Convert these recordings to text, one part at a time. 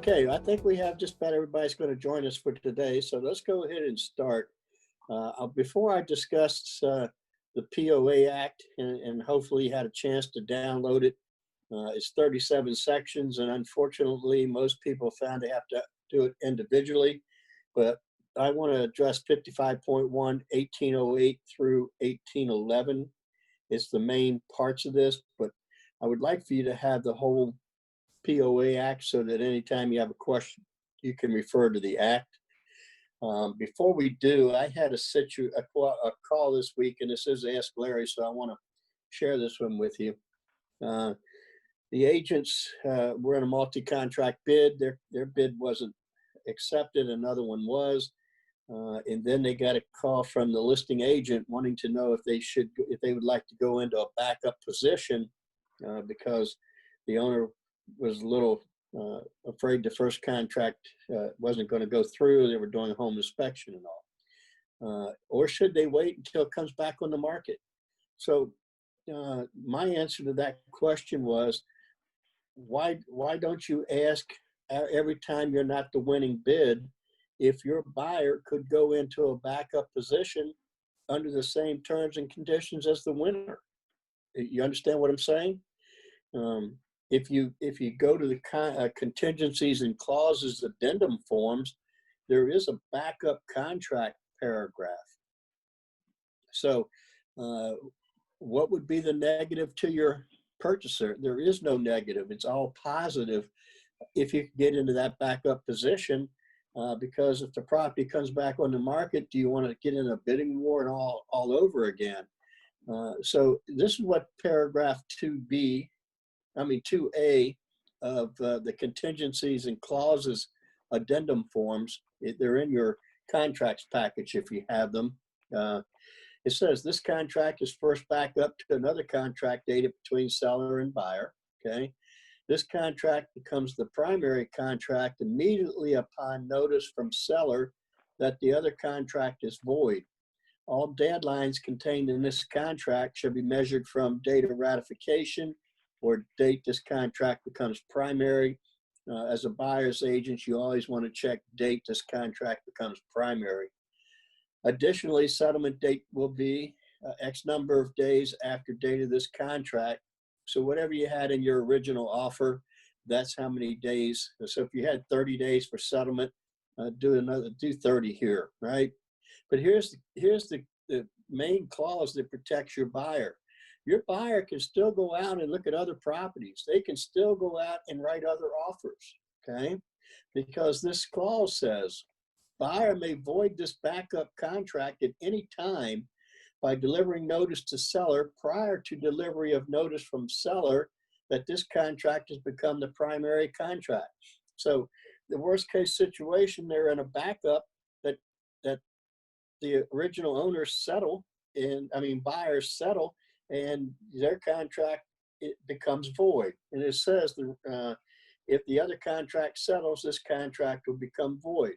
Okay, I think we have just about everybody's going to join us for today. So let's go ahead and start. Before I discuss the POA Act, and hopefully you had a chance to download it. It's 37 sections, and unfortunately, most people found they have to do it individually. But I want to address 55.1, 1808 through 1811. It's the main parts of this, but I would like for you to have the whole POA Act so that anytime you have a question, you can refer to the Act. Before we do, I had a call this week, and this is Ask Larry, so I want to share this one with you. The agents were in a multi-contract bid. Their bid wasn't accepted. Another one was. And then they got a call from the listing agent wanting to know if they would like to go into a backup position because the owner was a little afraid the first contract wasn't going to go through. They were doing a home inspection and all. Or should they wait until it comes back on the market? So my answer to that question was, why don't you ask every time you're not the winning bid if your buyer could go into a backup position under the same terms and conditions as the winner? You understand what I'm saying? If you go to the contingencies and clauses addendum forms, there is a backup contract paragraph. So what would be the negative to your purchaser? There is no negative. It's all positive if you get into that backup position, because if the property comes back on the market, do you want to get in a bidding war and all over again? So this is what paragraph 2A of the contingencies and clauses addendum forms, they're in your contracts package if you have them. It says this contract is first back up to another contract dated between seller and buyer. Okay. This contract becomes the primary contract immediately upon notice from seller that the other contract is void. All deadlines contained in this contract shall be measured from date of ratification or date this contract becomes primary. As a buyer's agent, you always want to check date this contract becomes primary. Additionally, settlement date will be X number of days after date of this contract. So whatever you had in your original offer, that's how many days. So if you had 30 days for settlement, do 30 here, right? But here's the main clause that protects your buyer. Your buyer can still go out and look at other properties. They can still go out and write other offers, okay? Because this clause says, buyer may void this backup contract at any time by delivering notice to seller prior to delivery of notice from seller that this contract has become the primary contract. So the worst case situation, they're in a backup that the original owners buyers settle, and their contract, it becomes void. And it says if the other contract settles, this contract will become void.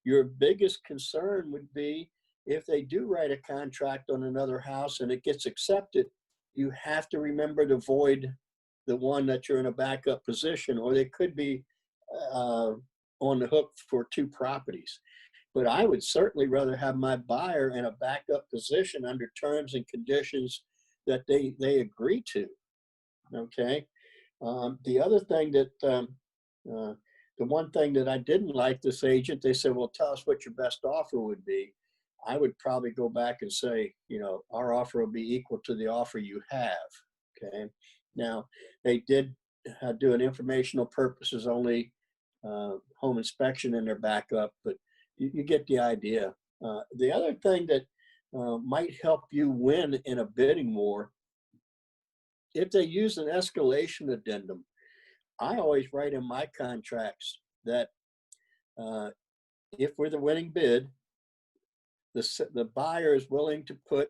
Your biggest concern would be if they do write a contract on another house and it gets accepted, you have to remember to void the one that you're in a backup position, or they could be on the hook for two properties. But I would certainly rather have my buyer in a backup position under terms and conditions that they agree to. Okay. The other thing that the one thing that I didn't like this agent, they said, well, tell us what your best offer would be. I would probably go back and say, our offer will be equal to the offer you have. Okay. Now, they did do an informational purposes only home inspection in their backup, but you get the idea. The other thing that might help you win in a bidding war, if they use an escalation addendum, I always write in my contracts that if we're the winning bid, the buyer is willing to put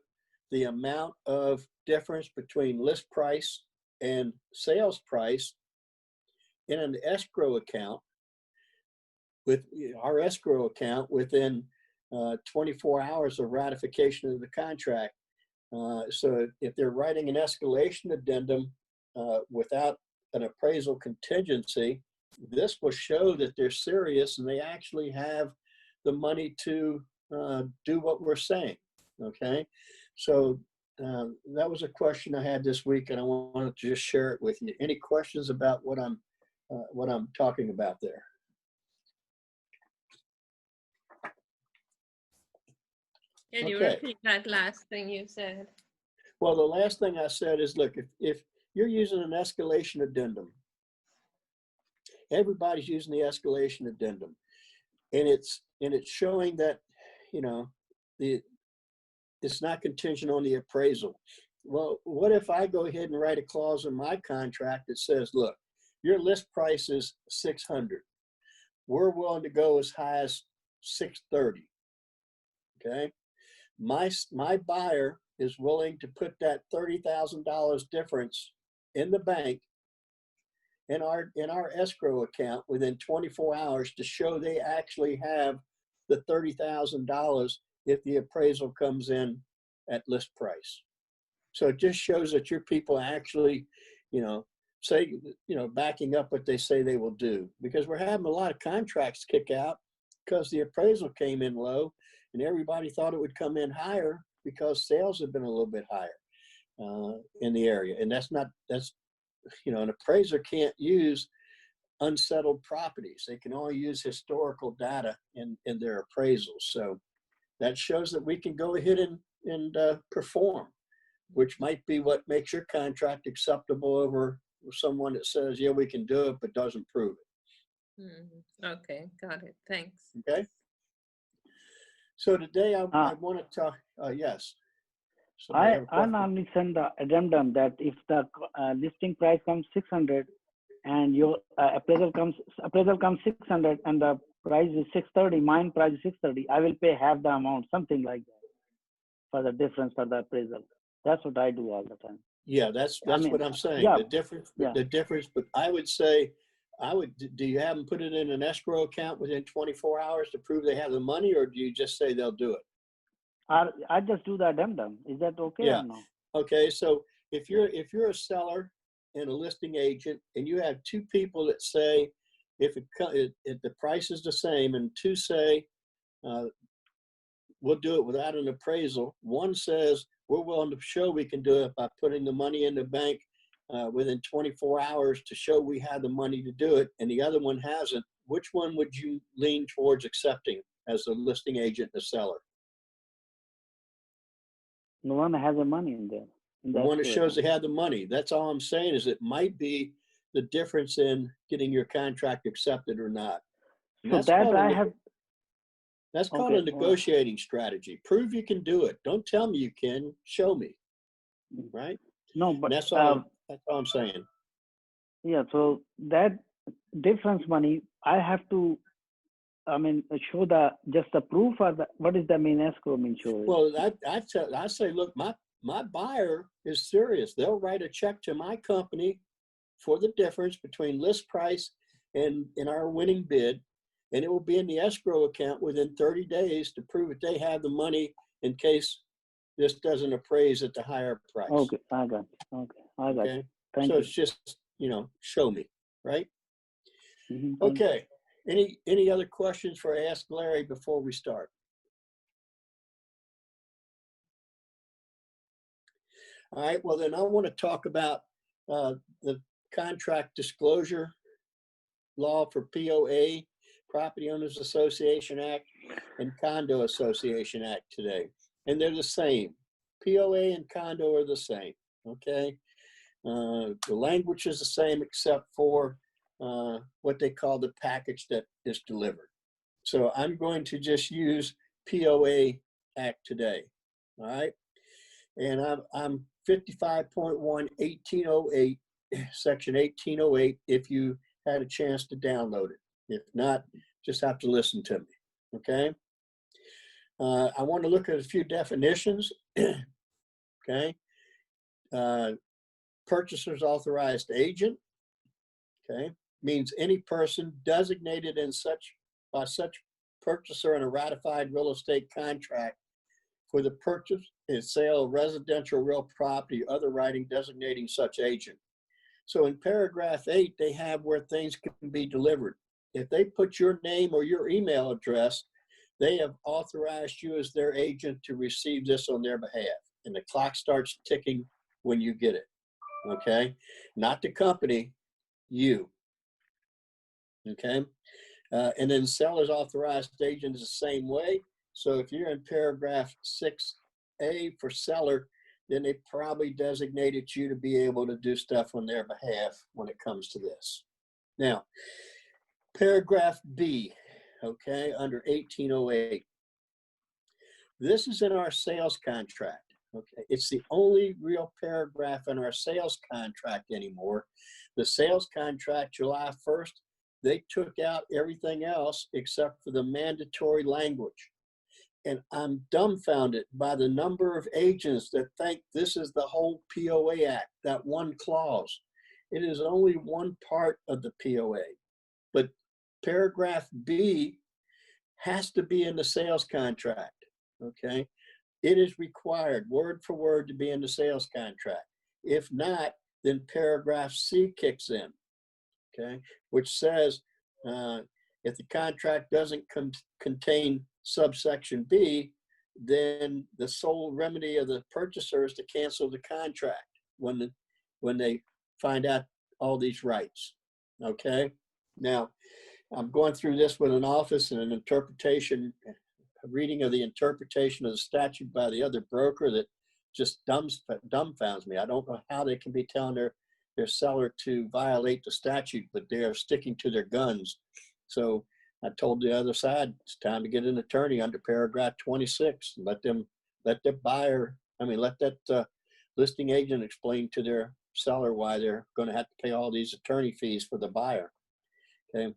the amount of difference between list price and sales price in an escrow account, with our escrow account within 24 hours of ratification of the contract. So if they're writing an escalation addendum without an appraisal contingency, this will show that they're serious and they actually have the money to do what we're saying. Okay, so that was a question I had this week, and I wanted to just share it with you. Any questions about what I'm talking about there? Can you repeat that last thing you said? Well, the last thing I said is, look, if you're using an escalation addendum, everybody's using the escalation addendum, and it's showing that, you know, it's not contingent on the appraisal. Well, what if I go ahead and write a clause in my contract that says, look, your list price is $600. We're willing to go as high as $630. Okay, my buyer is willing to put that $30,000 difference in the bank in our escrow account within 24 hours to show they actually have the $30,000 if the appraisal comes in at list price. So it just shows that your people actually, you know, say, you know, backing up what they say they will do, because we're having a lot of contracts kick out because the appraisal came in low and everybody thought it would come in higher because sales have been a little bit higher in the area. And that's, you know, an appraiser can't use unsettled properties. They can only use historical data in their appraisals. So that shows that we can go ahead and perform, which might be what makes your contract acceptable over someone that says, yeah, we can do it, but doesn't prove it. Mm-hmm. Okay, got it. Thanks. Okay. So today I want to talk, yes. I normally send the addendum that if the listing price comes 600 and your appraisal comes 600 and the price is 630, mine price is 630, I will pay half the amount, something like that, for the difference for the appraisal. That's what I do all the time. Yeah, that's what I'm saying. Yeah, the difference, but I would say, do you have them put it in an escrow account within 24 hours to prove they have the money, or do you just say they'll do it? I just do the addendum. Is that okay or no? Okay, so if you're a seller and a listing agent and you have two people that say, if the price is the same, and two say, we'll do it without an appraisal. One says, we're willing to show we can do it by putting the money in the bank within 24 hours to show we have the money to do it, and the other one hasn't. Which one would you lean towards accepting as a listing agent and a seller? The one that has the money in there. The one that shows they have the money. That's all I'm saying, is it might be the difference in getting your contract accepted or not. So that's called a negotiating strategy. Prove you can do it. Don't tell me you can. Show me. Right? No, but that's all I'm saying. Yeah. So that difference money, I have to, show just the proof, or what does that mean? Escrow mean show? Well, I say, look, my buyer is serious. They'll write a check to my company for the difference between list price and our winning bid, and it will be in the escrow account within 30 days to prove that they have the money in case this doesn't appraise at the higher price. Okay, I got it. Okay, I got it. Thank you. It's just, show me, right? Mm-hmm. Okay. Any other questions for Ask Larry before we start? All right, well then I want to talk about the contract disclosure law for POA, Property Owners Association Act, and Condo Association Act today. And they're the same. POA and condo are the same, okay? The language is the same except for what they call the package that is delivered. So I'm going to just use POA Act today, all right? And I'm 55.1 1808, section 1808, if you had a chance to download it. If not, just have to listen to me, okay? I want to look at a few definitions. okay? Purchaser's authorized agent, okay? Means any person designated in by such purchaser in a ratified real estate contract for the purchase and sale of residential real property, other writing designating such agent. So in paragraph 8, they have where things can be delivered. If they put your name or your email address, they have authorized you as their agent to receive this on their behalf. And the clock starts ticking when you get it, okay? Not the company, you, okay? And then seller's authorized agent is the same way. So if you're in paragraph 6A for seller, then they probably designated you to be able to do stuff on their behalf when it comes to this. Now, paragraph B, okay, under 1808. This is in our sales contract, okay? It's the only real paragraph in our sales contract anymore. The sales contract, July 1st, they took out everything else except for the mandatory language. And I'm dumbfounded by the number of agents that think this is the whole POA Act, that one clause. It is only one part of the POA. But paragraph B has to be in the sales contract, okay? It is required, word for word, to be in the sales contract. If not, then paragraph C kicks in, okay? Which says if the contract doesn't contain subsection B, then the sole remedy of the purchaser is to cancel the contract when they find out all these rights, okay? Now, I'm going through this with an office and an interpretation, a reading of the interpretation of the statute by the other broker that just dumbfounds me. I don't know how they can be telling their seller to violate the statute, but they are sticking to their guns. So I told the other side, it's time to get an attorney under paragraph 26. Let that listing agent explain to their seller why they're going to have to pay all these attorney fees for the buyer. Okay.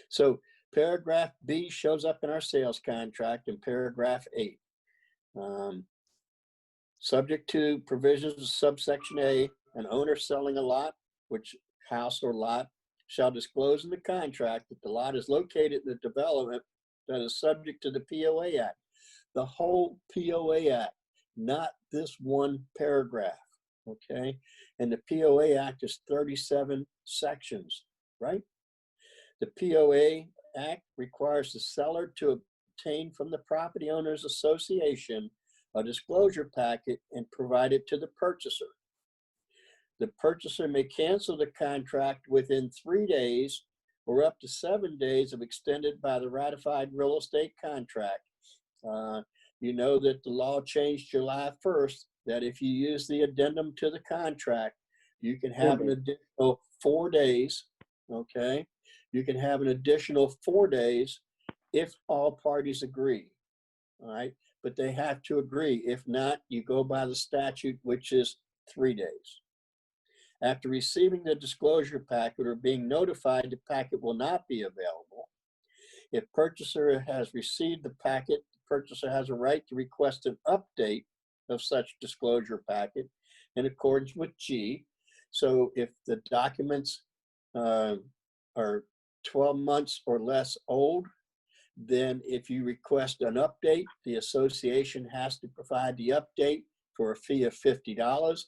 So paragraph B shows up in our sales contract in paragraph 8. Subject to provisions of subsection A, an owner selling a lot, which house or lot, shall disclose in the contract that the lot is located in the development that is subject to the POA Act. The whole POA Act, not this one paragraph, okay? And the POA Act is 37 sections, right? The POA Act requires the seller to obtain from the Property Owners Association a disclosure packet and provide it to the purchaser. The purchaser may cancel the contract within 3 days or up to 7 days if extended by the ratified real estate contract. You know that the law changed July 1st, that if you use the addendum to the contract, you can have an additional 4 days, okay? You can have an additional 4 days if all parties agree, all right? But they have to agree. If not, you go by the statute, which is 3 days. After receiving the disclosure packet or being notified the packet will not be available, if purchaser has received the packet, the purchaser has a right to request an update of such disclosure packet in accordance with G. So if the documents are 12 months or less old, then if you request an update, the association has to provide the update for a fee of $50.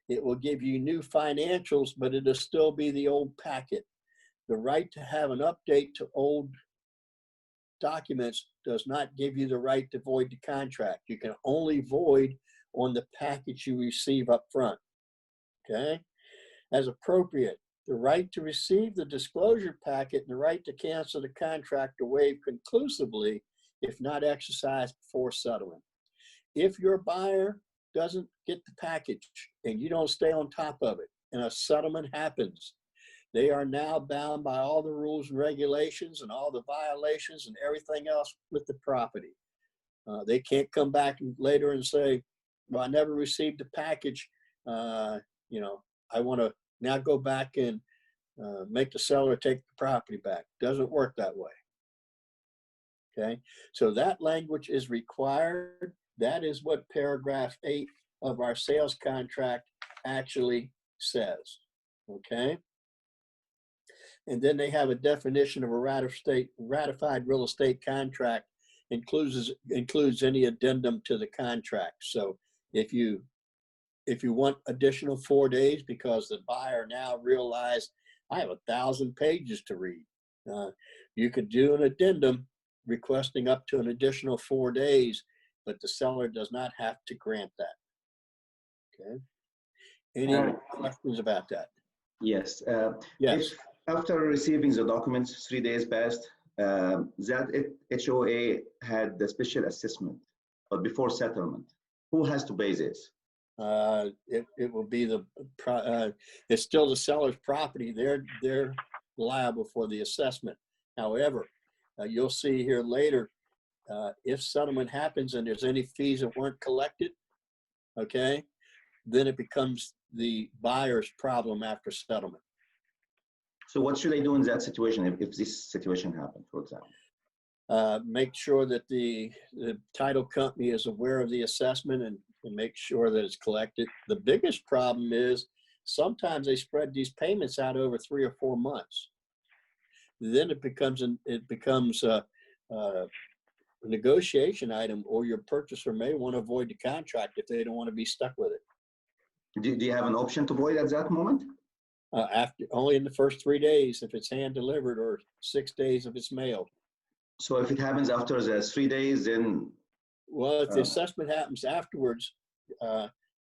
It will give you new financials, but it'll still be the old packet. The right to have an update to old documents does not give you the right to void the contract. You can only void on the package you receive up front, okay? As appropriate, the right to receive the disclosure packet and the right to cancel the contract are waived conclusively if not exercised before settlement. If your buyer doesn't get the package and you don't stay on top of it and a settlement happens, they are now bound by all the rules and regulations and all the violations and everything else with the property. They can't come back later and say, well, I never received the package. I want to now go back and make the seller take the property back. Doesn't work that way. Okay, so that language is required. That is what paragraph 8 of our sales contract actually says, okay? And then they have a definition of a ratified real estate contract includes any addendum to the contract. So if you want additional 4 days because the buyer now realized I have 1,000 pages to read, you could do an addendum requesting up to an additional 4 days, but the seller does not have to grant that. Okay. Any questions about that? Yes. Yes. If after receiving the documents, 3 days passed, that HOA had the special assessment, but before settlement, who has to pay this? It will be it's still the seller's property. They're liable for the assessment. However, you'll see here later, if settlement happens and there's any fees that weren't collected, okay, then it becomes the buyer's problem after settlement. So what should I do in that situation if this situation happened, for example? Make sure that the title company is aware of the assessment and make sure that it's collected. The biggest problem is sometimes they spread these payments out over 3 or 4 months. Then it becomes a negotiation item, or your purchaser may want to avoid the contract if they don't want to be stuck with it. Do you have an option to void at that moment? After only in the first 3 days if it's hand delivered, or 6 days if it's mailed. So if it happens after the 3 days, then well, if the assessment happens afterwards,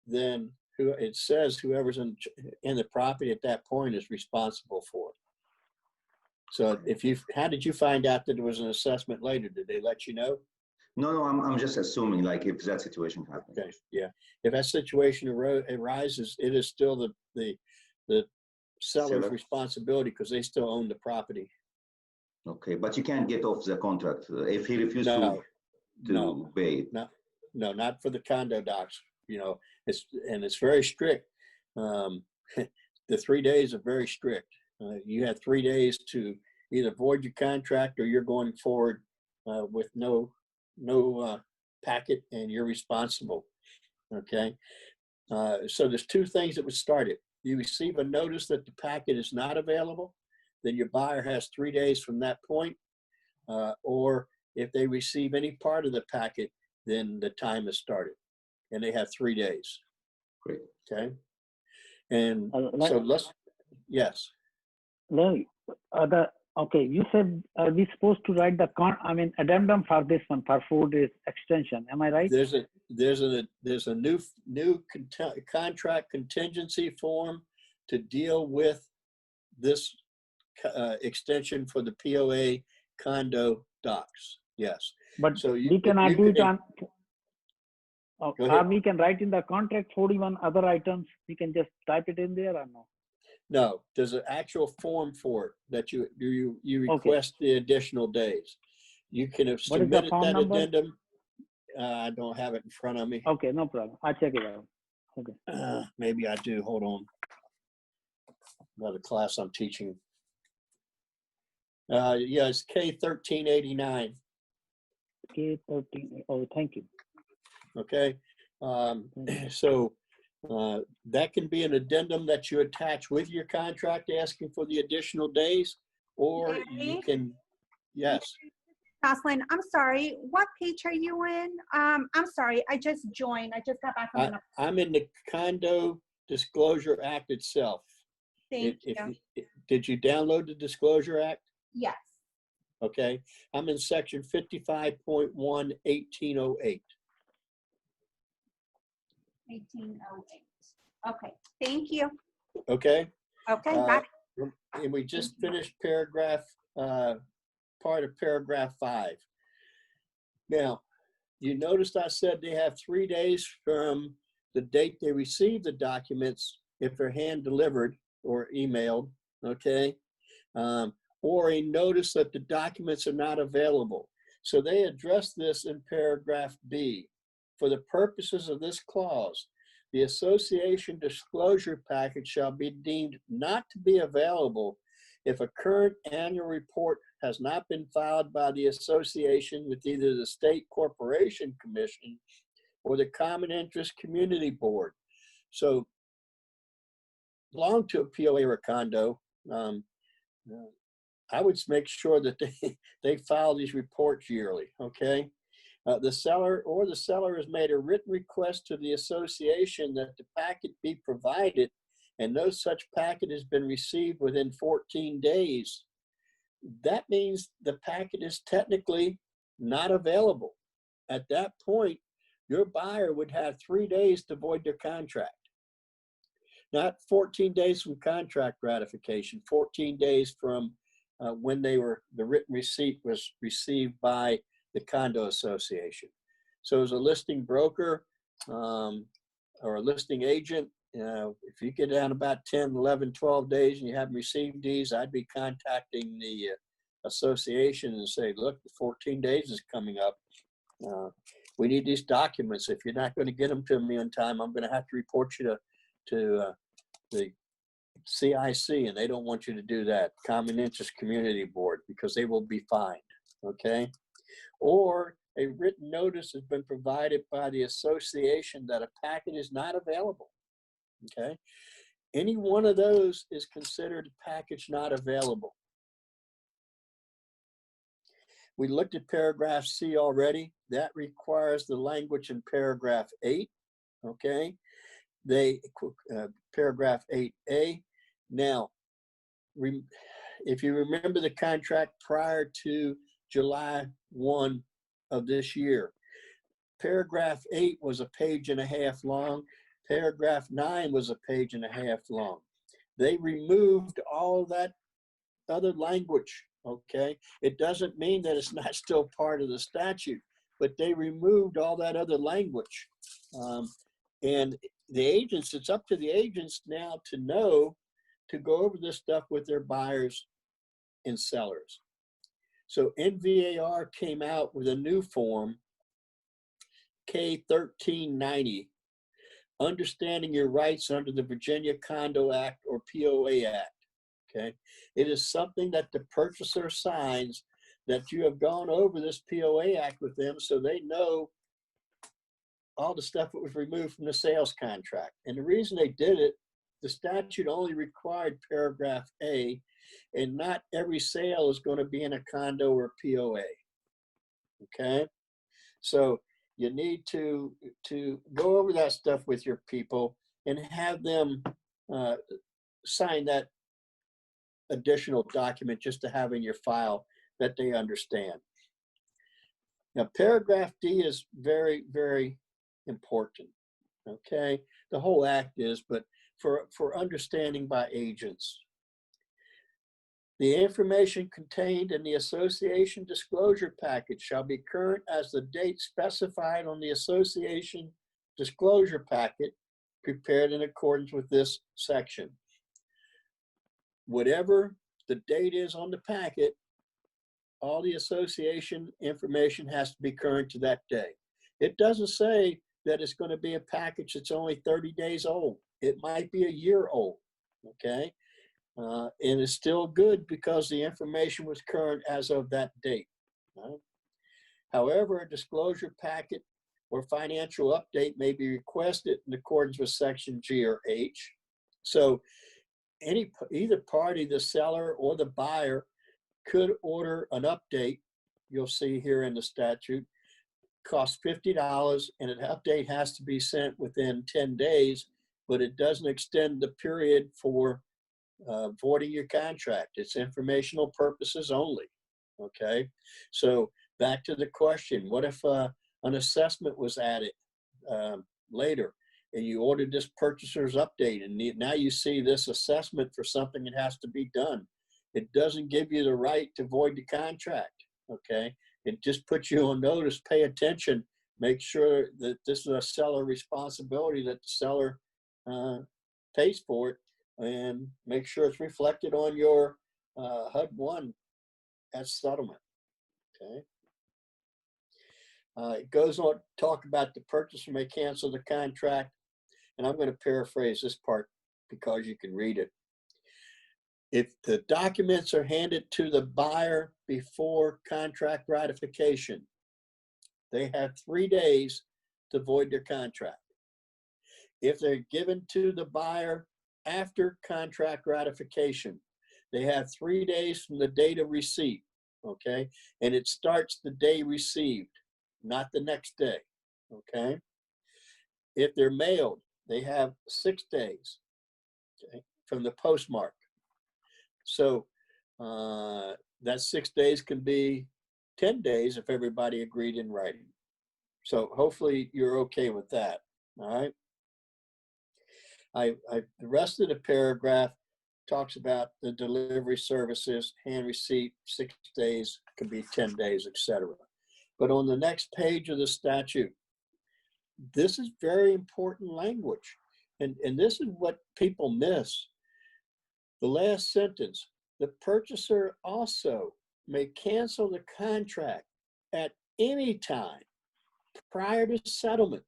then it says whoever's in the property at that point is responsible for it. So how did you find out that there was an assessment later? Did they let you know? No, I'm just assuming, like, if that situation happens. Okay, yeah. If that situation arises, it is still the seller's responsibility because they still own the property. Okay, but you can't get off the contract if he refuses to pay. No, not for the condo docs. You know, it's very strict. The 3 days are very strict. You have 3 days to either void your contract or you're going forward with no packet and you're responsible. Okay. So there's 2 things that would start it. You receive a notice that the packet is not available, then your buyer has 3 days from that point. Or if they receive any part of the packet, then the time has started and they have 3 days. Great. Okay. And so yes. Okay, you said we're supposed to write the addendum for this one, for 4 days extension. Am I right? There's a new contract contingency form to deal with this extension for the POA condo docs. Yes. But so we cannot do it on. We can write in the contract 41 other items. We can just type it in there or no? No, there's an actual form for it that you request the additional days. You can have submitted that addendum. I don't have it in front of me. Okay, no problem. I'll check it out. Okay. Maybe I do. Hold on. Another class I'm teaching. Yeah, it's K1389. K13. Oh, thank you. Okay. So that can be an addendum that you attach with your contract asking for the additional days, or you can, yes. Jocelyn, I'm sorry. What page are you in? I'm sorry. I just joined. I just got back from I'm in the Condo Disclosure Act itself. Thank you. Did you download the Disclosure Act? Yes. Okay. I'm in section 55.1, 1808. 1808. Okay. Thank you. Okay. Okay. Got it. And we just finished part of paragraph 5. Now, you noticed I said they have 3 days from the date they receive the documents if they're hand delivered or emailed, okay? Or a notice that the documents are not available. So they address this in paragraph B. For the purposes of this clause, the association disclosure package shall be deemed not to be available if a current annual report has not been filed by the association with either the State Corporation Commission or the Common Interest Community Board. So belong to a POA or a condo, I would make sure that they file these reports yearly, okay? The seller has made a written request to the association that the packet be provided, and no such packet has been received within 14 days. That means the packet is technically not available. At that point, your buyer would have 3 days to void their contract. Not 14 days from contract ratification, 14 days from when the written receipt was received by the condo association. So as a listing broker or a listing agent, if you get down about 10, 11, 12 days and you haven't received these, I'd be contacting the association and say, look, the 14 days is coming up. We need these documents. If you're not going to get them to me in time, I'm going to have to report you to the CIC, and they don't want you to do that, Common Interest Community Board, because they will be fined, okay? Or a written notice has been provided by the association that a packet is not available, okay? Any one of those is considered a package not available. We looked at paragraph C already. That requires the language in paragraph 8, okay? Paragraph 8A. Now, if you remember the contract prior to July 1 of this year, paragraph 8 was a page and a half long. Paragraph 9 was a page and a half long. They removed all that other language, okay? It doesn't mean that it's not still part of the statute, but they removed all that other language. And the agents, it's up to the agents now to know to go over this stuff with their buyers and sellers. So NVAR came out with a new form, K1390, Understanding Your Rights Under the Virginia Condo Act or POA Act, okay? It is something that the purchaser signs that you have gone over this POA Act with them so they know all the stuff that was removed from the sales contract. And the reason they did it, the statute only required paragraph A, and not every sale is going to be in a condo or POA, okay? So you need to go over that stuff with your people and have them sign that additional document just to have in your file that they understand. Now, paragraph D is very, very important, okay? The whole act is, but for understanding by agents. The information contained in the association disclosure package shall be current as the date specified on the association disclosure packet prepared in accordance with this section. Whatever the date is on the packet, all the association information has to be current to that day. It doesn't say that it's going to be a package that's only 30 days old. It might be a year old, okay? And it's still good because the information was current as of that date. Right? However, a disclosure packet or financial update may be requested in accordance with section G or H. So either party, the seller or the buyer, could order an update. You'll see here in the statute, costs $50, and an update has to be sent within 10 days, but it doesn't extend the period for voiding your contract. It's informational purposes only, okay? So back to the question, what if an assessment was added later and you ordered this purchaser's update and now you see this assessment for something that has to be done? It doesn't give you the right to void the contract, okay? It just puts you on notice, pay attention, make sure that this is a seller responsibility, that the seller pays for it, and make sure it's reflected on your HUD-1 as settlement, okay? It goes on to talk about the purchaser may cancel the contract, and I'm going to paraphrase this part because you can read it. If the documents are handed to the buyer before contract ratification, they have 3 days to void their contract. If they're given to the buyer after contract ratification, they have 3 days from the date of receipt, okay? And it starts the day received, not the next day, okay? If they're mailed, they have 6 days, okay, from the postmark. So that 6 days can be 10 days if everybody agreed in writing. So hopefully you're okay with that, all right? The rest of the paragraph talks about the delivery services, hand receipt, 6 days, could be 10 days, etc. But on the next page of the statute, this is very important language. And this is what people miss. The last sentence, the purchaser also may cancel the contract at any time prior to settlement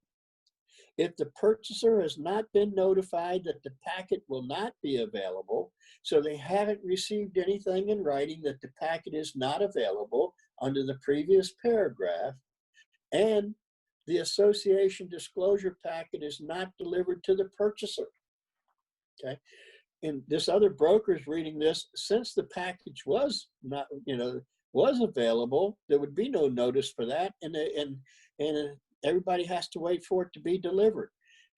if the purchaser has not been notified that the packet will not be available, so they haven't received anything in writing that the packet is not available under the previous paragraph, and the association disclosure packet is not delivered to the purchaser, okay? And this other broker is reading this, since the package was not, was available, there would be no notice for that, and everybody has to wait for it to be delivered.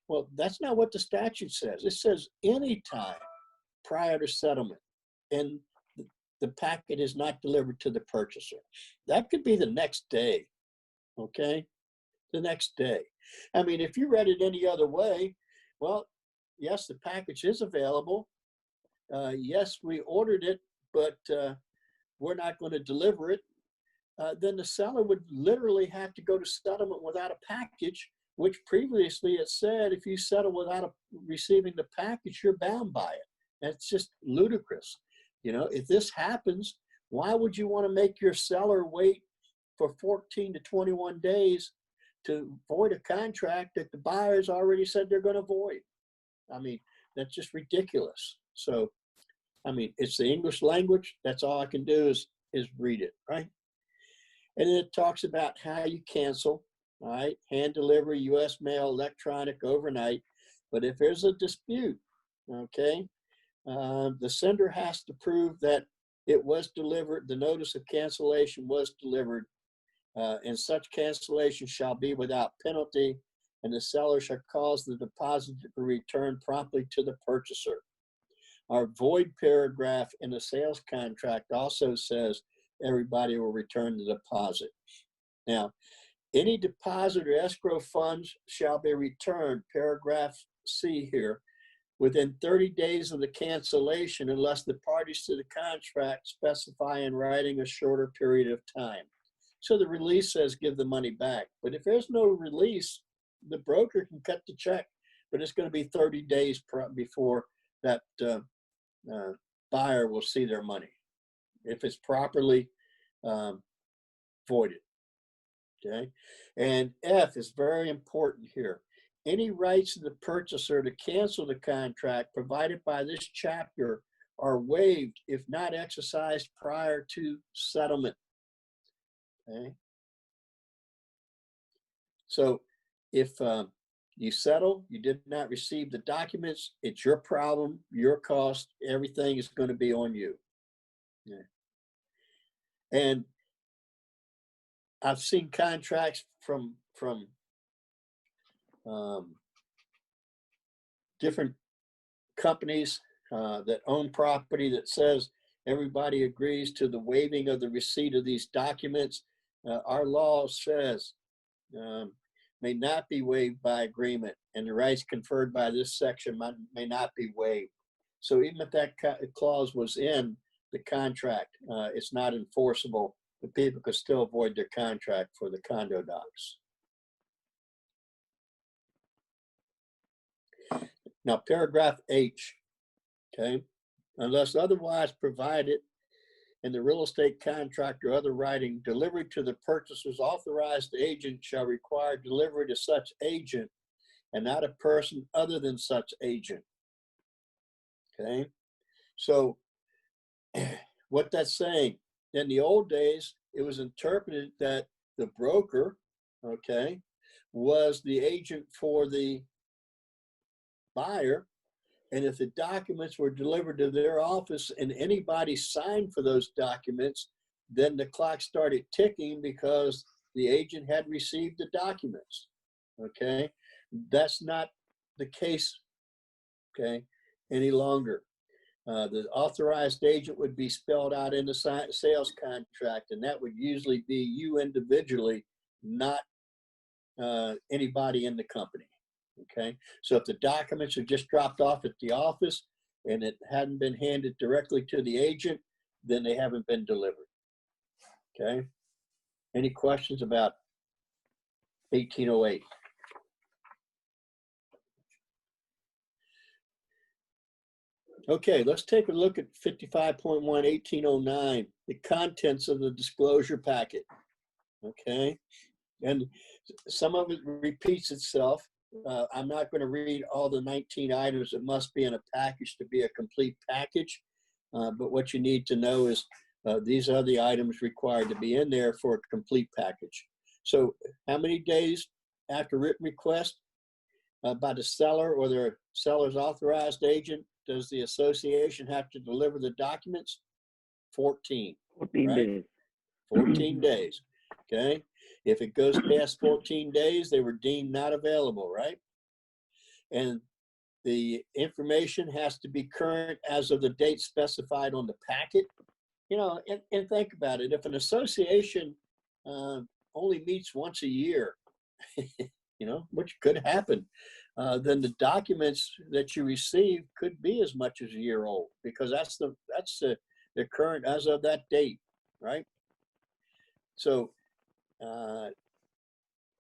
Well, that's not what the statute says. It says anytime prior to settlement, and the packet is not delivered to the purchaser. That could be the next day, okay? The next day. I mean, if you read it any other way, well, yes, the package is available. Yes, we ordered it, but we're not going to deliver it. Then the seller would literally have to go to settlement without a package, which previously it said if you settle without receiving the package, you're bound by it. That's just ludicrous. If this happens, why would you want to make your seller wait for 14 to 21 days to void a contract that the buyers already said they're going to void? I mean, that's just ridiculous. So, I mean, it's the English language. That's all I can do is read it, right? And then it talks about how you cancel, all right? Hand delivery, U.S. mail, electronic, overnight. But if there's a dispute, okay, the sender has to prove that it was delivered, the notice of cancellation was delivered, and such cancellation shall be without penalty, and the seller shall cause the deposit to be returned promptly to the purchaser. Our void paragraph in the sales contract also says everybody will return the deposit. Now, any deposit or escrow funds shall be returned, paragraph C here, within 30 days of the cancellation unless the parties to the contract specify in writing a shorter period of time. So the release says give the money back. But if there's no release, the broker can cut the check, but it's going to be 30 days before that buyer will see their money, if it's properly voided, okay? And F is very important here. Any rights of the purchaser to cancel the contract provided by this chapter are waived if not exercised prior to settlement, okay? So if you settle, you did not receive the documents, it's your problem, your cost, everything is going to be on you. Yeah. And I've seen contracts from different companies that own property that says everybody agrees to the waiving of the receipt of these documents. Our law says may not be waived by agreement, and the rights conferred by this section may not be waived. So even if that clause was in the contract, it's not enforceable. The people could still void their contract for the condo docs. Now, paragraph H, okay? Unless otherwise provided in the real estate contract or other writing, delivery to the purchaser's authorized agent shall require delivery to such agent and not a person other than such agent, okay? So what that's saying, in the old days, it was interpreted that the broker, okay, was the agent for the buyer. And if the documents were delivered to their office and anybody signed for those documents, then the clock started ticking because the agent had received the documents. Okay, that's not the case, okay, any longer. The authorized agent would be spelled out in the sales contract, and that would usually be you individually, not anybody in the company. Okay, so if the documents are just dropped off at the office and it hadn't been handed directly to the agent, then they haven't been delivered. Okay, any questions about 1808? Okay, let's take a look at 55.1, 1809, the contents of the disclosure packet. Okay, and some of it repeats itself. I'm not going to read all the 19 items that must be in a package to be a complete package, but what you need to know is these are the items required to be in there for a complete package. So how many days after written request by the seller or their seller's authorized agent does the association have to deliver the documents? 14. 14 right? days. 14 days. Okay. If it goes past 14 days, they were deemed not available, right? And the information has to be current as of the date specified on the packet. You know, and think about it. If an association only meets once a year, you know, which could happen, then the documents that you receive could be as much as a year old, because that's the current as of that date, right? So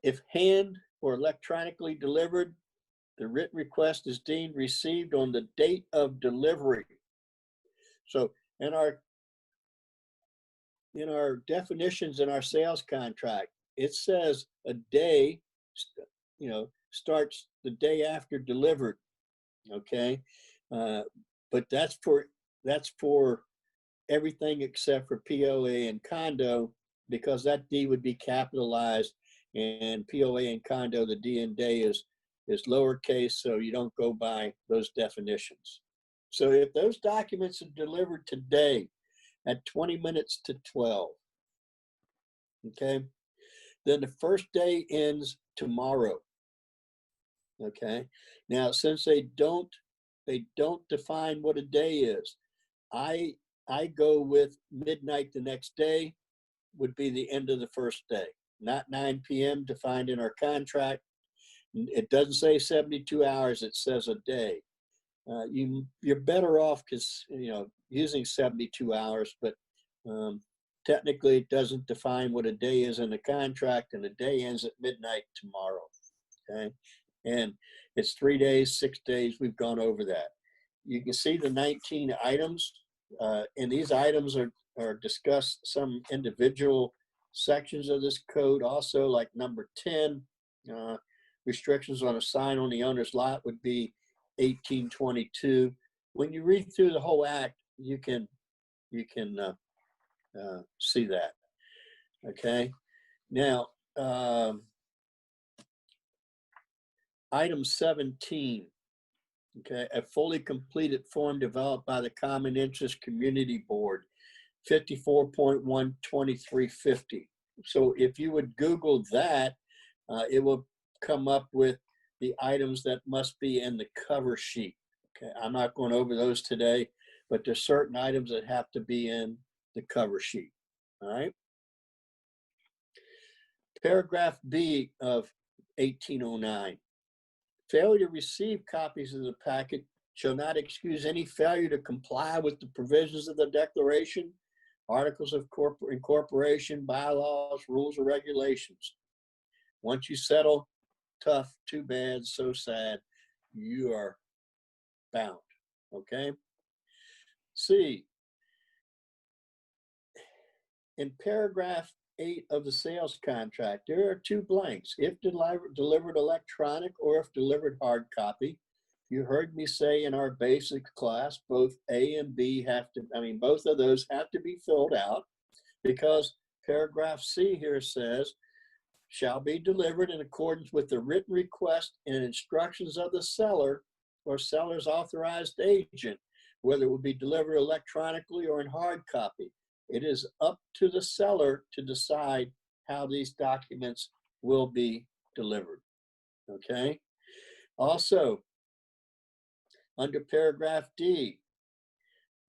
if hand or electronically delivered, the written request is deemed received on the date of delivery. So in our definitions in our sales contract, it says a day, you know, starts the day after delivered. Okay, but that's for everything except for POA and condo, because that D would be capitalized, and POA and condo, the D in day is lowercase, so you don't go by those definitions. So if those documents are delivered today at 20 minutes to 12, okay, then the first day ends tomorrow. Okay, now since they don't define what a day is, I go with midnight the next day would be the end of the first day, not 9 p.m. defined in our contract. It doesn't say 72 hours, it says a day. You're better off using 72 hours, but technically it doesn't define what a day is in the contract, and the day ends at midnight tomorrow. Okay, and it's 3 days, 6 days. We've gone over that. You can see the 19 items, and these items are discussed some individual sections of this code. Also, like number 10, restrictions on a sign on the owner's lot would be 1822. When you read through the whole act, you can see that. Okay, now item 17. Okay, a fully completed form developed by the Common Interest Community Board, 54.12350. So if you would Google that, it will come up with the items that must be in the cover sheet. Okay, I'm not going over those today, but there's certain items that have to be in the cover sheet. All right. Paragraph B of 1809. Failure to receive copies of the packet shall not excuse any failure to comply with the provisions of the declaration, articles of incorporation, bylaws, rules, or regulations. Once you settle, tough, too bad, so sad, you are bound. Okay? C, in paragraph 8 of the sales contract, there are two blanks: if delivered electronic or if delivered hard copy. You heard me say in our basic class, both A and B both of those have to be filled out, because paragraph C here says, shall be delivered in accordance with the written request and instructions of the seller or seller's authorized agent, whether it will be delivered electronically or in hard copy. It is up to the seller to decide how these documents will be delivered. Okay. Also, under paragraph D,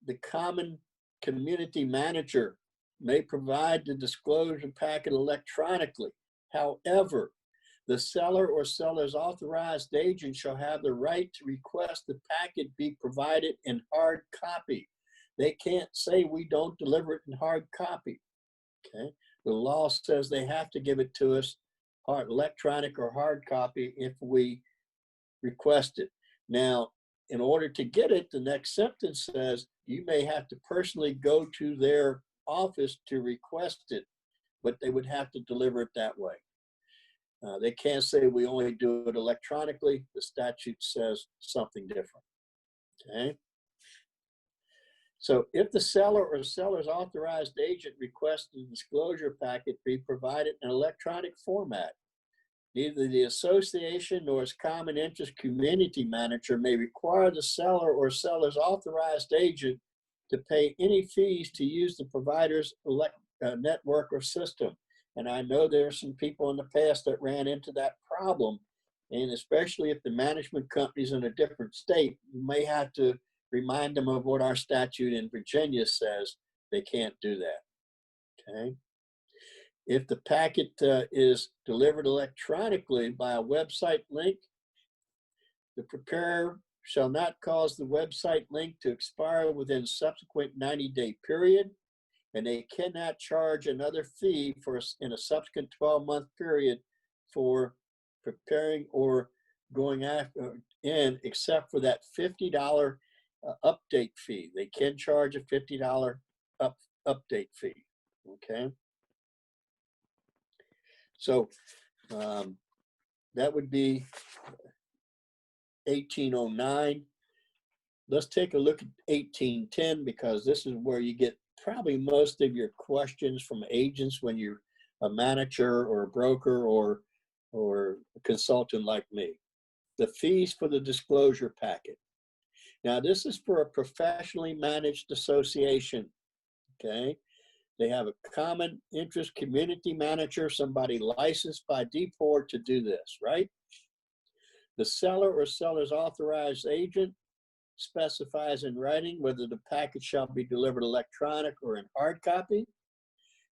the common community manager may provide the disclosure packet electronically. However, the seller or seller's authorized agent shall have the right to request the packet be provided in hard copy. They can't say we don't deliver it in hard copy. Okay. The law says they have to give it to us electronic or hard copy if we request it. Now, in order to get it, the next sentence says you may have to personally go to their office to request it, but they would have to deliver it that way. They can't say we only do it electronically. The statute says something different. Okay. So if the seller or seller's authorized agent requests the disclosure packet be provided in electronic format, neither the association nor its common interest community manager may require the seller or seller's authorized agent to pay any fees to use the provider's network or system. And I know there are some people in the past that ran into that problem. And especially if the management company's in a different state, you may have to remind them of what our statute in Virginia says. They can't do that. Okay. If the packet is delivered electronically by a website link, the preparer shall not cause the website link to expire within subsequent 90-day period, and they cannot charge another fee in a subsequent 12-month period for preparing or going in, except for that $50 update fee. They can charge a $50 update fee. Okay. So that would be 1809. Let's take a look at 1810, because this is where you get probably most of your questions from agents when you're a manager or a broker or a consultant like me. The fees for the disclosure packet. Now, this is for a professionally managed association. Okay. They have a common interest community manager, somebody licensed by DPOR to do this, right? The seller or seller's authorized agent specifies in writing whether the package shall be delivered electronic or in hard copy.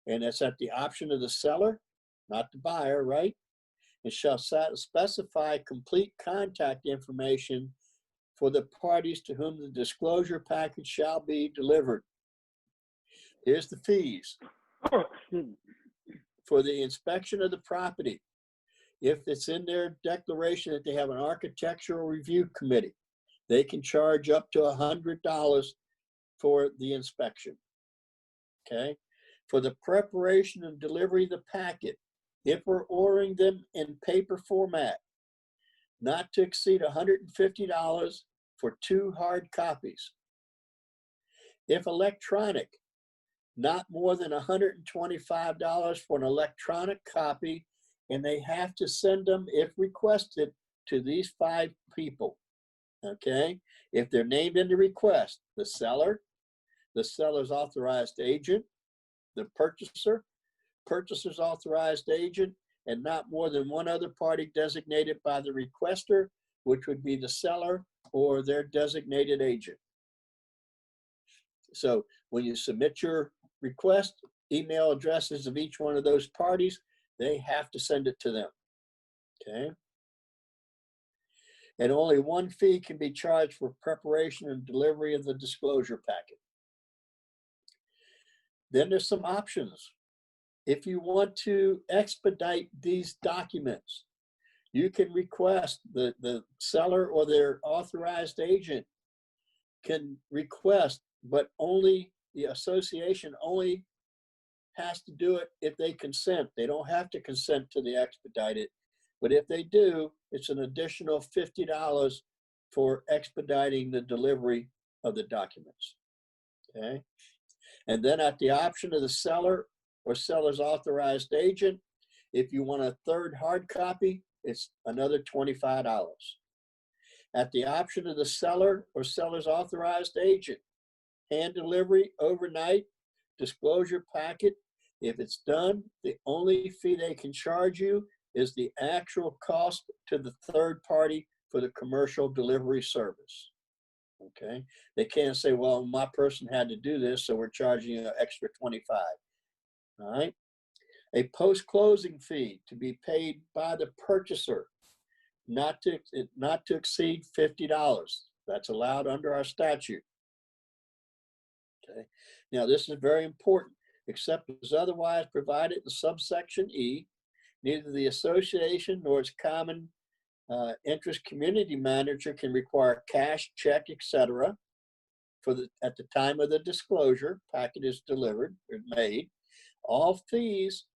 And that's at the option of the seller, not the buyer, right? It shall specify complete contact information for the parties to whom the disclosure package shall be delivered. Here's the fees. For the inspection of the property, if it's in their declaration that they have an architectural review committee, they can charge up to $100 for the inspection. Okay. For the preparation and delivery of the packet, if we're ordering them in paper format, not to exceed $150 for 2 hard copies. If electronic, not more than $125 for an electronic copy, and they have to send them, if requested, to these 5 people. Okay, if they're named in the request, the seller, the seller's authorized agent, the purchaser, purchaser's authorized agent, and not more than one other party designated by the requester, which would be the seller or their designated agent. So when you submit your request, email addresses of each one of those parties, they have to send it to them. Okay. And only one fee can be charged for preparation and delivery of the disclosure packet. Then there's some options. If you want to expedite these documents, you can request the seller or their authorized agent can request, but only the association only has to do it if they consent. They don't have to consent to the expedited. But if they do, it's an additional $50 for expediting the delivery of the documents. Okay. And then at the option of the seller or seller's authorized agent, If you want a third hard copy, it's another $25. At the option of the seller or seller's authorized agent, hand delivery, overnight, disclosure packet. If it's done, the only fee they can charge you is the actual cost to the third party for the commercial delivery service. Okay, they can't say, well, my person had to do this, so we're charging you an extra 25. All right. A post-closing fee to be paid by the purchaser, not to exceed $50. That's allowed under our statute. Okay. Now, this is very important. Except as otherwise provided in subsection E, neither the association nor its common interest community manager can require cash, check, etc. At the time of the disclosure packet is delivered or made. All fees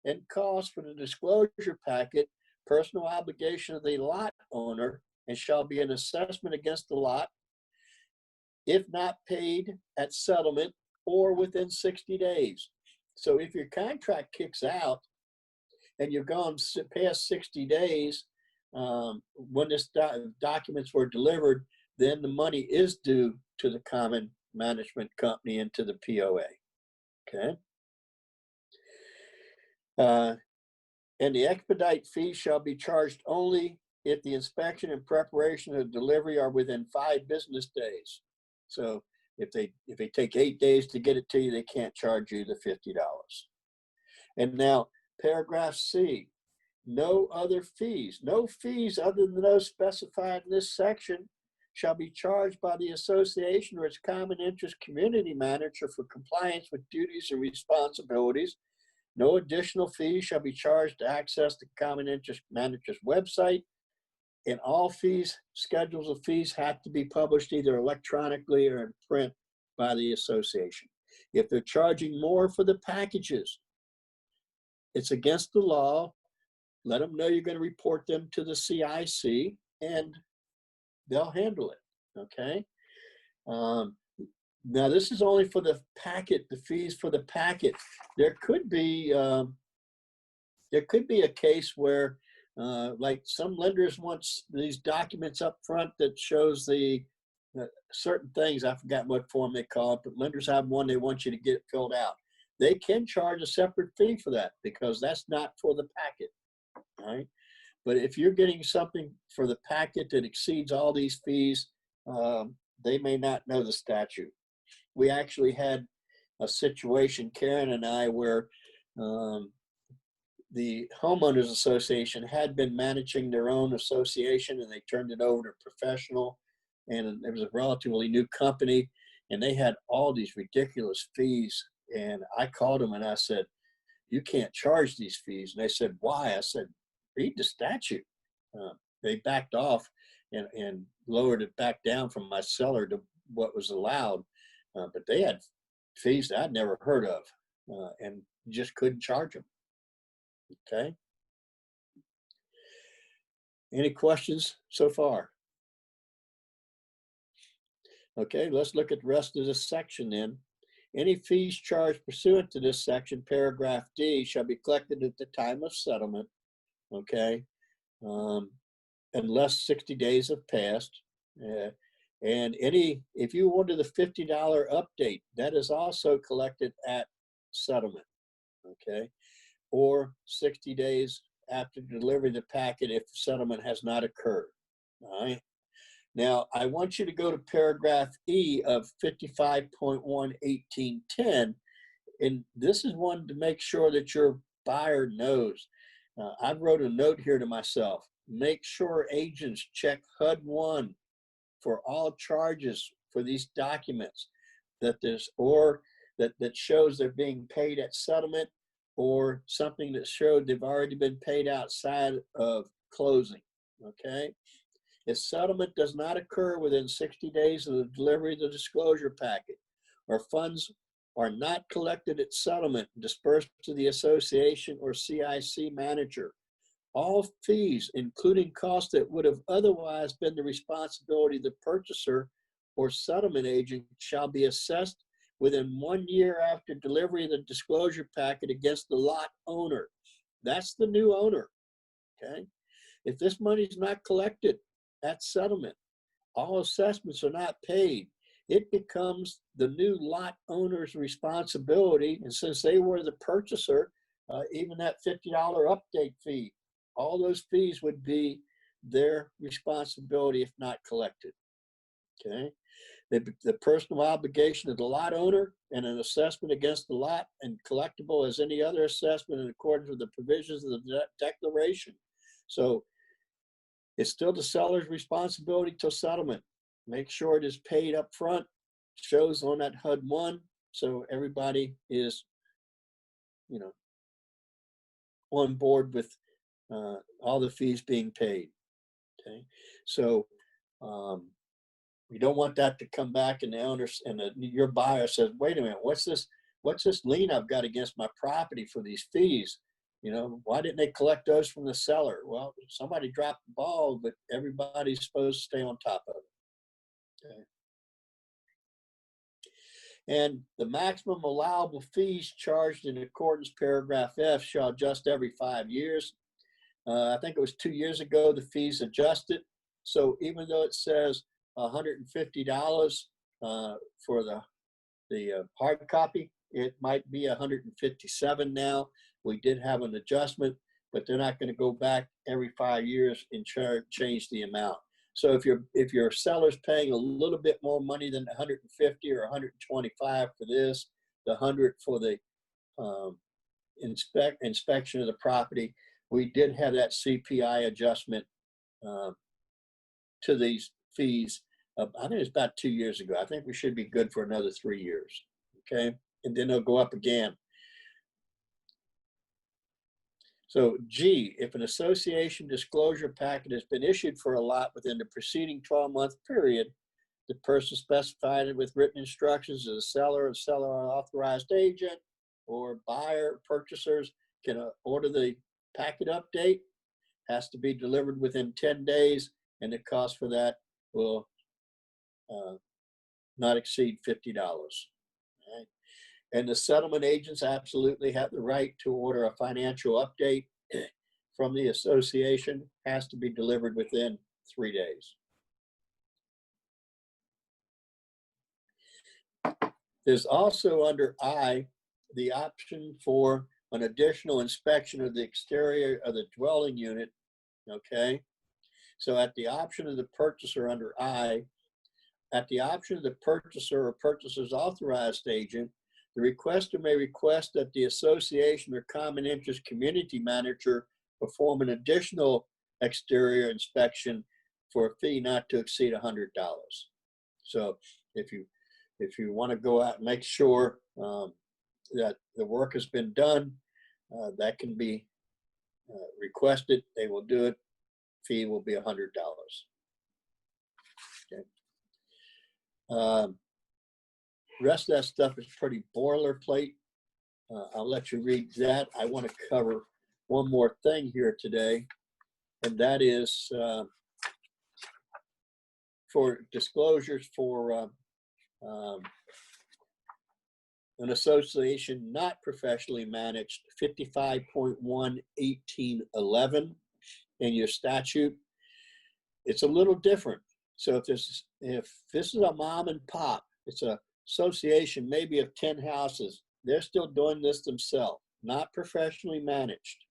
and costs for the disclosure packet, personal obligation of the lot owner, and shall be an assessment against the lot if not paid at settlement or within 60 days. So if your contract kicks out and you've gone past 60 days when this documents were delivered, then the money is due to the common management company and to the POA. Okay. And the expedite fee shall be charged only if the inspection and preparation of delivery are within 5 business days. So if they take 8 days to get it to you, they can't charge you the $50. And now paragraph C, no other fees, no fees other than those specified in this section shall be charged by the association or its common interest community manager for compliance with duties and responsibilities. No additional fees shall be charged to access the common interest manager's website. And all fees, schedules of fees have to be published either electronically or in print by the association. If they're charging more for the packages, it's against the law. Let them know you're going to report them to the CIC and they'll handle it, okay? Now this is only for the packet, the fees for the packet. There could be a case where like some lenders want these documents up front that shows the certain things. I forgot what form they call it, but lenders have one they want you to get filled out. They can charge a separate fee for that because that's not for the packet, right? But if you're getting something for the packet that exceeds all these fees, they may not know the statute. We actually had a situation, Karen and I, where the homeowners association had been managing their own association and they turned it over to a professional, and it was a relatively new company and they had all these ridiculous fees. And I called them and I said, you can't charge these fees. And they said, why? I said, read the statute. They backed off and lowered it back down from my seller to what was allowed. But they had fees that I'd never heard of and just couldn't charge them. Okay. Any questions so far? Okay, let's look at the rest of this section then. Any fees charged pursuant to this section, paragraph D, shall be collected at the time of settlement, okay, unless 60 days have passed. And if you order the $50 update, that is also collected at settlement, okay, or 60 days after delivery of the packet if settlement has not occurred, all right? Now, I want you to go to paragraph E of 55.11810, and this is one to make sure that your buyer knows. I wrote a note here to myself. Make sure agents check HUD 1 for all charges for these documents that shows they're being paid at settlement or something that showed they've already been paid outside of closing, okay? If settlement does not occur within 60 days of the delivery of the disclosure packet, or funds are not collected at settlement and dispersed to the association or CIC manager, all fees, including costs that would have otherwise been the responsibility of the purchaser or settlement agent, shall be assessed within 1 year after delivery of the disclosure packet against the lot owner. That's the new owner, okay? If this money is not collected at settlement, all assessments are not paid, it becomes the new lot owner's responsibility. And since they were the purchaser, even that $50 update fee, all those fees would be their responsibility if not collected, okay? The personal obligation of the lot owner and an assessment against the lot and collectible as any other assessment in accordance with the provisions of the declaration. So it's still the seller's responsibility till settlement. Make sure it is paid up front, shows on that HUD 1, so everybody is, you know, on board with all the fees being paid, okay? So we don't want that to come back and the owner and your buyer says, wait a minute, what's this lien I've got against my property for these fees? You know, why didn't they collect those from the seller? Well, somebody dropped the ball, but everybody's supposed to stay on top of it, okay? And the maximum allowable fees charged in accordance paragraph F shall adjust every 5 years. I think it was 2 years ago, the fees adjusted. So even though it says $150 for the hard copy, it might be $157 now. We did have an adjustment, but they're not going to go back every 5 years and change the amount. So if your seller's paying a little bit more money than 150 or 125 for this, the 100 for the inspection of the property, we did have that CPI adjustment to these fees. I think it's about 2 years ago. I think we should be good for another 3 years, okay? And then they'll go up again. So G, if an association disclosure packet has been issued for a lot within the preceding 12-month period, the person specified it with written instructions as a seller or authorized agent or buyer, purchasers can order the packet update, has to be delivered within 10 days, and the cost for that will not exceed $50. Right? And the settlement agents absolutely have the right to order a financial update from the association, has to be delivered within 3 days. There's also under I, the option for an additional inspection of the exterior of the dwelling unit, okay? So at the option of the purchaser under I, at the option of the purchaser or purchaser's authorized agent, the requester may request that the association or common interest community manager perform an additional exterior inspection for a fee not to exceed $100. So if you want to go out and make sure that the work has been done, that can be requested. They will do it. Fee will be $100. Okay. Rest of that stuff is pretty boilerplate. I'll let you read that. I want to cover one more thing here today, and that is for disclosures for an association not professionally managed, 55.1/1811 in your statute. It's a little different. So if this is a mom and pop, it's a association maybe of 10 houses, they're still doing this themselves, not professionally managed,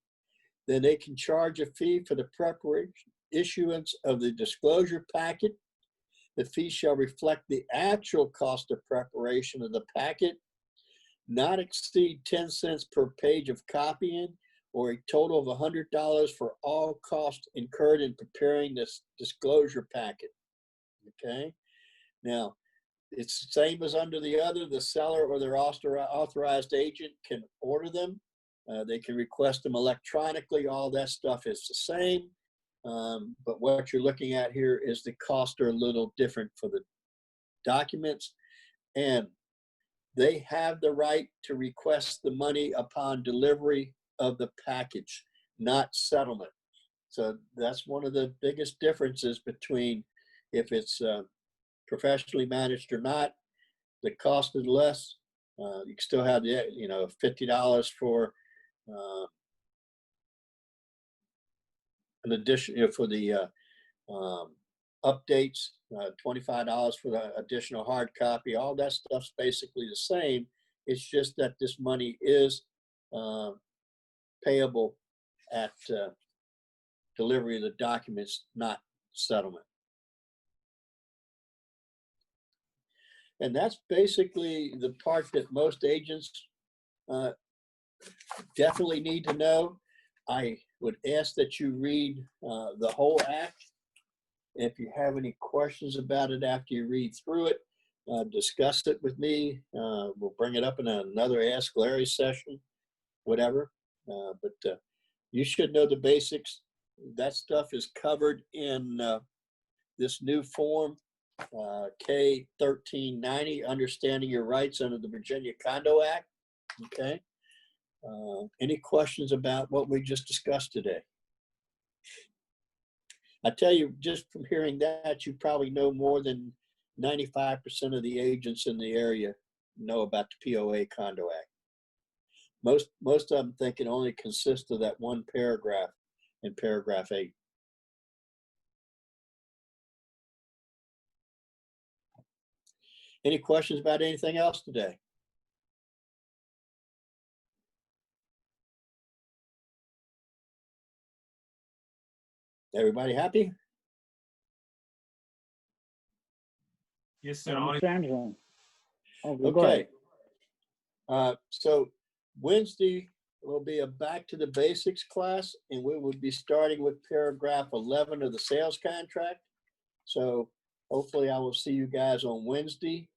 then they can charge a fee for the preparation issuance of the disclosure packet. The fee shall reflect the actual cost of preparation of the packet, not exceed 10 cents per page of copying, or a total of $100 for all costs incurred in preparing this disclosure packet. Okay, now it's the same as under the other. The seller or their authorized agent can order them. They can request them electronically. All that stuff is the same. But what you're looking at here is the costs are a little different for the documents, and they have the right to request the money upon delivery of the package, not settlement. So that's one of the biggest differences between if it's professionally managed or not. The cost is less. You can still have the $50 for an addition, for the updates, $25 for the additional hard copy. All that stuff's basically the same. It's just that this money is payable at delivery of the documents, not settlement. And that's basically the part that most agents definitely need to know. I would ask that you read the whole act. If you have any questions about it after you read through it, discuss it with me. We'll bring it up in another Ask Larry session, whatever. But you should know the basics. That stuff is covered in this new form, K-1390, Understanding Your Rights under the Virginia Condo Act. Okay. Any questions about what we just discussed today? I tell you, just from hearing that, you probably know more than 95% of the agents in the area know about the POA Condo Act. Most of them think it only consists of that one paragraph in paragraph 8. Any questions about anything else today? Everybody happy? Yes, sir. Mr. Anderson. Okay. So Wednesday will be a back to the basics class, and we will be starting with paragraph 11 of the sales contract. So hopefully I will see you guys on Wednesday.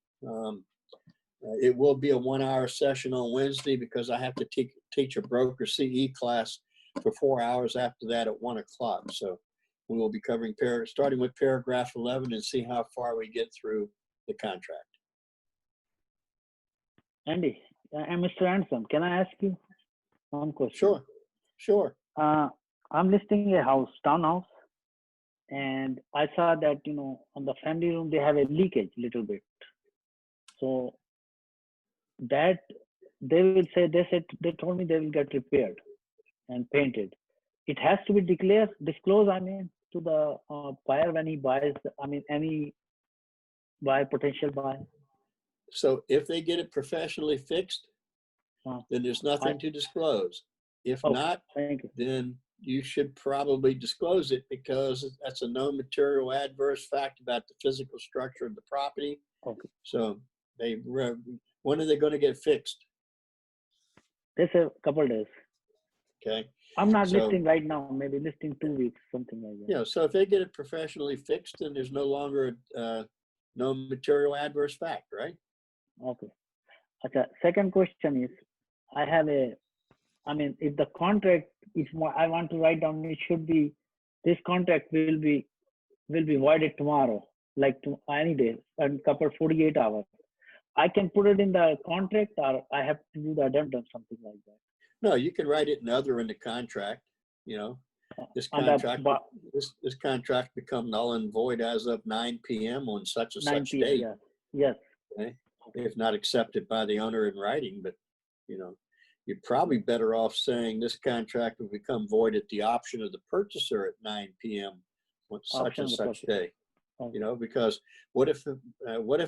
It will be a 1-hour session on Wednesday because I have to teach a broker CE class for 4 hours after that at 1 o'clock. So we will be covering starting with paragraph 11 and see how far we get through the contract. Andy, and Mr. Anderson, can I ask you one question? Sure, sure. I'm listing a house, townhouse, and I saw that, on the family room, they have a leakage little bit. So that they told me they will get repaired and painted. It has to be disclosed, to the buyer when he buys, any potential buyer. So if they get it professionally fixed, then there's nothing to disclose. If not, then you should probably disclose it because that's a known material adverse fact about the physical structure of the property. Okay. So when are they going to get fixed? Just a couple of days. Okay. I'm not listing right now, maybe listing 2 weeks, something like that. So if they get it professionally fixed, then there's no longer no material adverse fact, right? Okay. Okay. Second question is, I have if the contract, I want to write down, it should be, this contract will be voided tomorrow, like any day, and couple 48 hours. I can put it in the contract, or I have to do the addendum, something like that. No, you can write it in the contract. This contract, this contract become null and void as of 9 p.m. on such and such date. Yeah. Yes. Okay? If not accepted by the owner in writing, but you're probably better off saying this contract will become void at the option of the purchaser at 9 p.m. on such and such day. Okay. Because what if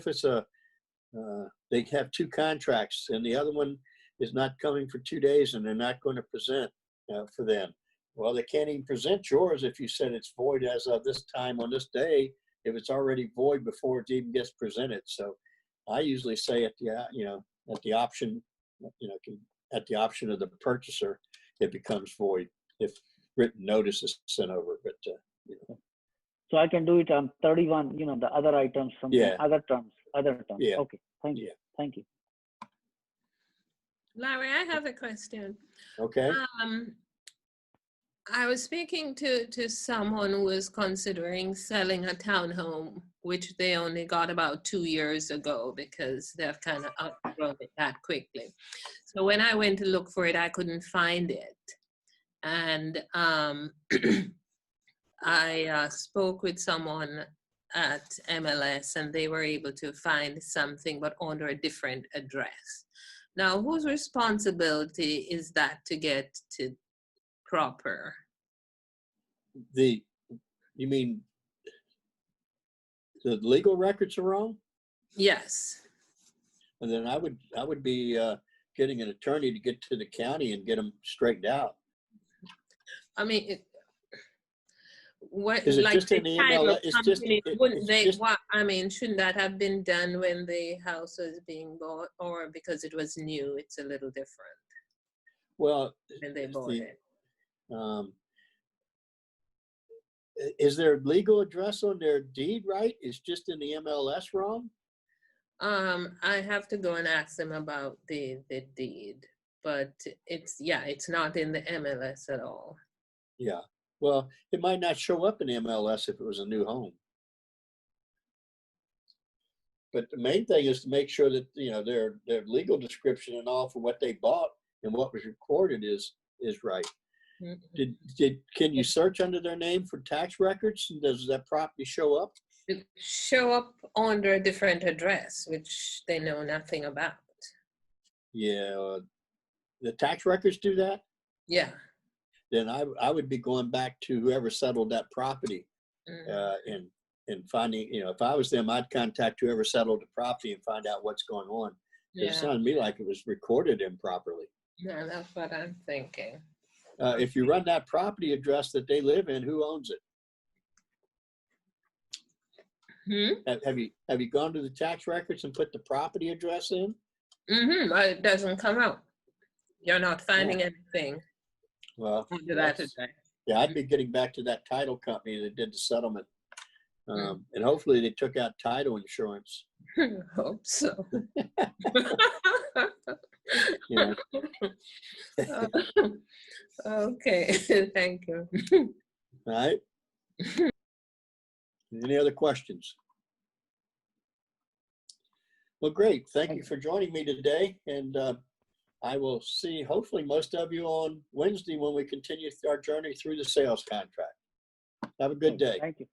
it's they have 2 contracts and the other one is not coming for 2 days and they're not going to present for them. Well, they can't even present yours if you said it's void as of this time on this day, if it's already void before it even gets presented. So I usually say at the option, at the option of the purchaser, it becomes void if written notice is sent over. But so I can do it on 31, the other items, other terms. Yeah. Okay. Thank you. Yeah. Thank you. Larry, I have a question. Okay. I was speaking to someone who was considering selling a townhome, which they only got about 2 years ago because they've kind of outgrown it that quickly. So when I went to look for it, I couldn't find it. And I spoke with someone at MLS and they were able to find something, but under a different address. Now, whose responsibility is that to get to proper You mean the legal records are wrong? Yes. And then I would be getting an attorney to get to the county and get them straightened out. I mean, what, Is it like just the in the title MLS? It's just, company, wouldn't it's they, just, what, I mean, shouldn't that have been done when the house was being bought, or because it was new, it's a little different well, when they bought the, it? is their legal address on their deed right? It's just in the MLS wrong? I have to go and ask them about the deed, but it's, yeah, it's not in the MLS at all. Yeah. Well, it might not show up in MLS if it was a new home. But the main thing is to make sure that, you know, their legal description and all for what they bought and what was recorded is right. Can you search under their name for tax records? And does that property show up? It show up under a different address, which they know nothing about. Yeah. The tax records do that? Yeah. Then I would be going back to whoever settled that property and finding, you know, if I was them, I'd contact whoever settled the property and find out what's going on. Yeah. It sounded to me like it was recorded improperly. Yeah, that's what I'm thinking. If you run that property address that they live in, who owns it? Have you gone to the tax records and put the property address in? It doesn't come out. You're not finding anything Well, under that address. yeah, I'd be getting back to that title company that did the settlement. And hopefully they took out title insurance. Hope so. Yeah. Okay, thank you. All right. Any other questions? Well, great. Thank you for joining me today. And I will see hopefully most of you on Wednesday when we continue our journey through the sales contract. Have a good day. Thank you.